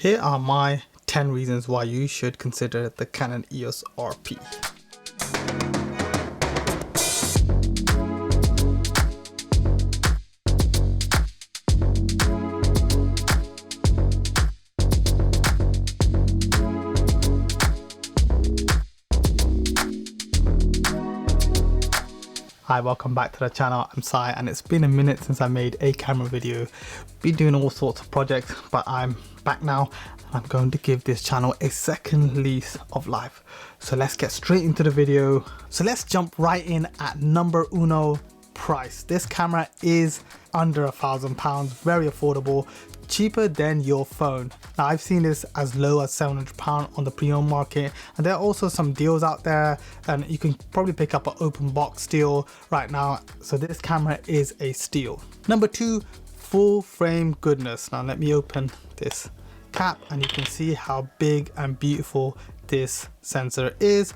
Here are my 10 reasons why you should consider the Canon EOS RP. Hi, welcome back to the channel. I'm Sai and it's been a minute since I made a camera video. Been doing all sorts of projects, but I'm back now and I'm going to give this channel a second lease of life. So let's get straight into the video. So let's jump right in at number uno, price. This camera is under £1,000, very affordable, cheaper than your phone. Now I've seen this as low as £700 on the pre-owned market, and there are also some deals out there, and you can probably pick up an open box deal right now. So this camera is a steal. Number two, full frame goodness. Now let me open this cap and you can see how big and beautiful this sensor is,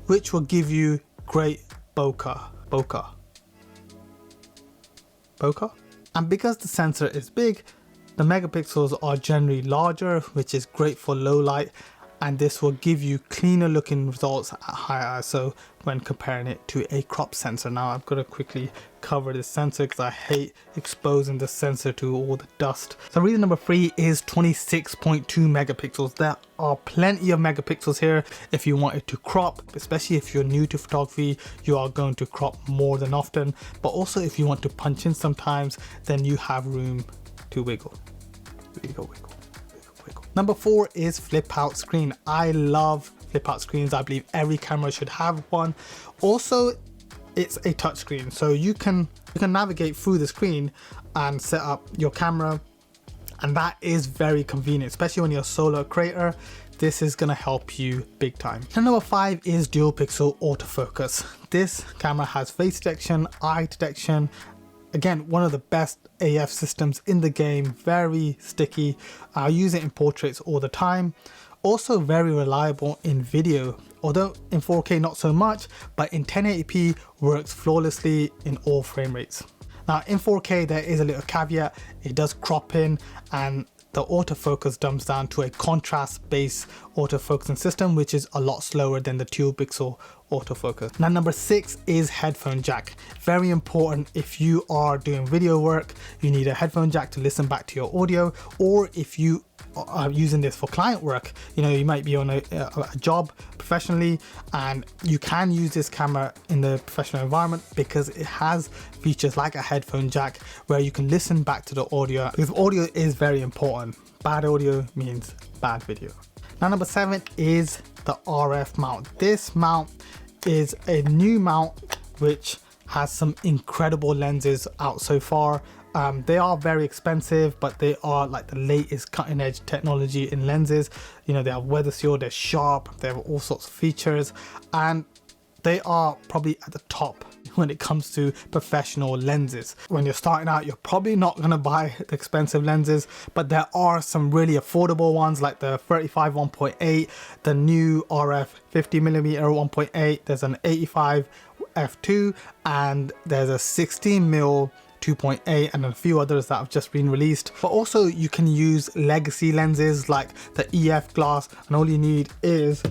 which will give you great bokeh. And because the sensor is big, the megapixels are generally larger, which is great for low light, and this will give you cleaner looking results at high ISO when comparing it to a crop sensor. Now I'm going to quickly cover this sensor because I hate exposing the sensor to all the dust. So reason number three is 26.2 megapixels. There are plenty of megapixels here if you wanted to crop, especially if you're new to photography, you are going to crop more than often, but also if you want to punch in sometimes, then you have room to wiggle. Number four is flip out screen. I love flip out screens. I believe every camera should have one. Also, it's a touch screen, so you can navigate through the screen and set up your camera, and that is very convenient, especially when you're a solo creator. This is gonna help you big time. And number five is dual pixel autofocus. This camera has face detection, eye detection. Again, one of the best AF systems in the game, very sticky. I use it in portraits all the time. Also very reliable in video, although in 4K not so much, but in 1080p works flawlessly in all frame rates. Now in 4K there is a little caveat, it does crop in and the autofocus dumps down to a contrast-based autofocusing system, which is a lot slower than the dual pixel autofocus. Now number six is headphone jack. Very important if you are doing video work, you need a headphone jack to listen back to your audio, or if you are using this for client work, you know, you might be on a job professionally and you can use this camera in the professional environment because it has features like a headphone jack where you can listen back to the audio, because audio is very important. Bad audio means bad video. Now number seven is the RF mount. This mount is a new mount which has some incredible lenses out so far. They are very expensive, but they are like the latest cutting edge technology in lenses. You know, they are weather sealed, they're sharp, they have all sorts of features, and they are probably at the top when it comes to professional lenses. When you're starting out, you're probably not going to buy the expensive lenses, but there are some really affordable ones like the 35 1.8, the new RF 50mm 1.8, there's an 85 f2, and there's a 16mm 2.8 and a few others that have just been released. But also you can use legacy lenses like the EF glass, and all you need is,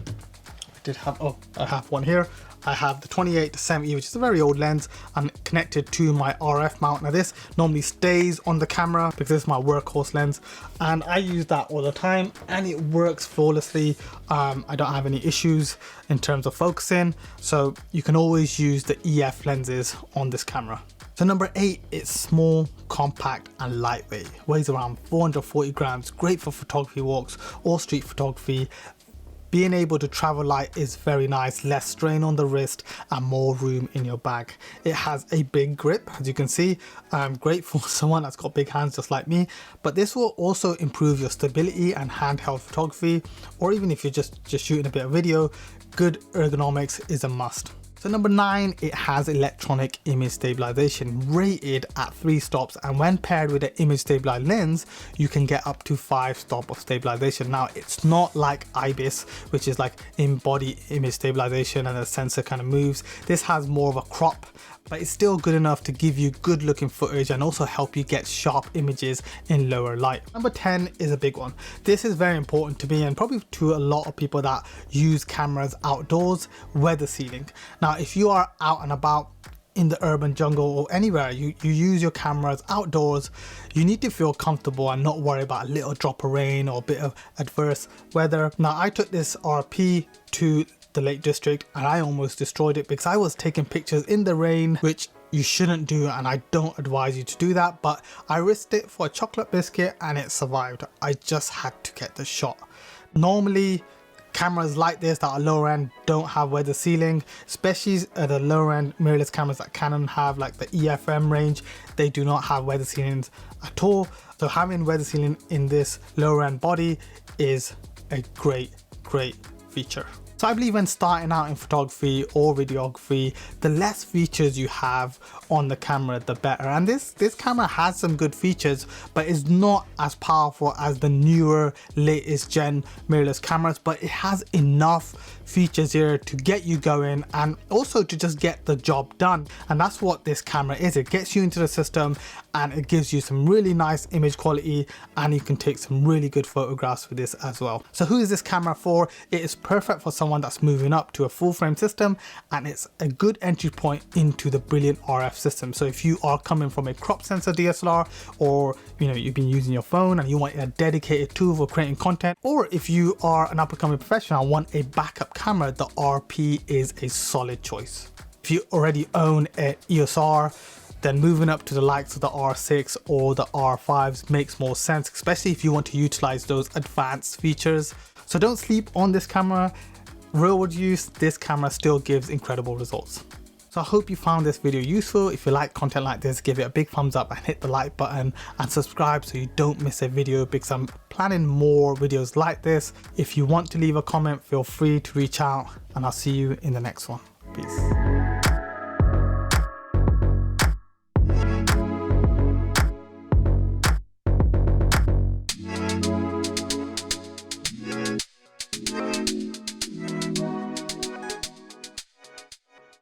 I have one here. I have the 28-70, which is a very old lens, and connected to my RF mount. Now this normally stays on the camera because this is my workhorse lens, and I use that all the time and it works flawlessly. I don't have any issues in terms of focusing, so you can always use the EF lenses on this camera. So number eight, it's small, compact and lightweight. Weighs around 440 grams, great for photography walks or street photography. Being able to travel light is very nice, less strain on the wrist and more room in your bag. It has a big grip, as you can see, great for someone that's got big hands just like me, but this will also improve your stability and handheld photography, or even if you're just shooting a bit of video, good ergonomics is a must. So number 9, it has electronic image stabilization rated at 3 stops, and when paired with an image stabilized lens you can get up to 5 stops of stabilization. Now it's not like IBIS, which is like in-body image stabilization and the sensor kind of moves. This has more of a crop but it's still good enough to give you good looking footage and also help you get sharp images in lower light. Number 10 is a big one. This is very important to me and probably to a lot of people that use cameras outdoors: weather sealing. Now, if you are out and about in the urban jungle or anywhere, you use your cameras outdoors, you need to feel comfortable and not worry about a little drop of rain or a bit of adverse weather. Now, I took this RP to the Lake District and I almost destroyed it because I was taking pictures in the rain, which you shouldn't do, and I don't advise you to do that, but I risked it for a chocolate biscuit and it survived. I just had to get the shot. Normally, cameras like this that are lower end don't have weather sealing, especially the lower end mirrorless cameras that Canon have, like the EFM range. They do not have weather sealings at all. So having weather sealing in this lower end body is a great feature. So I believe when starting out in photography or videography, the less features you have on the camera, the better. And this camera has some good features, but it's not as powerful as the newer, latest gen mirrorless cameras, but it has enough features here to get you going and also to just get the job done. And that's what this camera is. It gets you into the system and it gives you some really nice image quality, and you can take some really good photographs with this as well. So who is this camera for? It is perfect for someone that's moving up to a full frame system, and it's a good entry point into the brilliant RF system. So if you are coming from a crop sensor DSLR, or you've been using your phone and you want a dedicated tool for creating content, or if you are an up-and-coming professional and want a backup camera, the RP is a solid choice. If you already own an EOS R, then moving up to the likes of the R6 or the R5s makes more sense, especially if you want to utilize those advanced features. So don't sleep on this camera. Real world use, this camera still gives incredible results. So I hope you found this video useful. If you like content like this, give it a big thumbs up and hit the like button and subscribe so you don't miss a video, because I'm planning more videos like this. If you want to leave a comment, feel free to reach out, and I'll see you in the next one. Peace.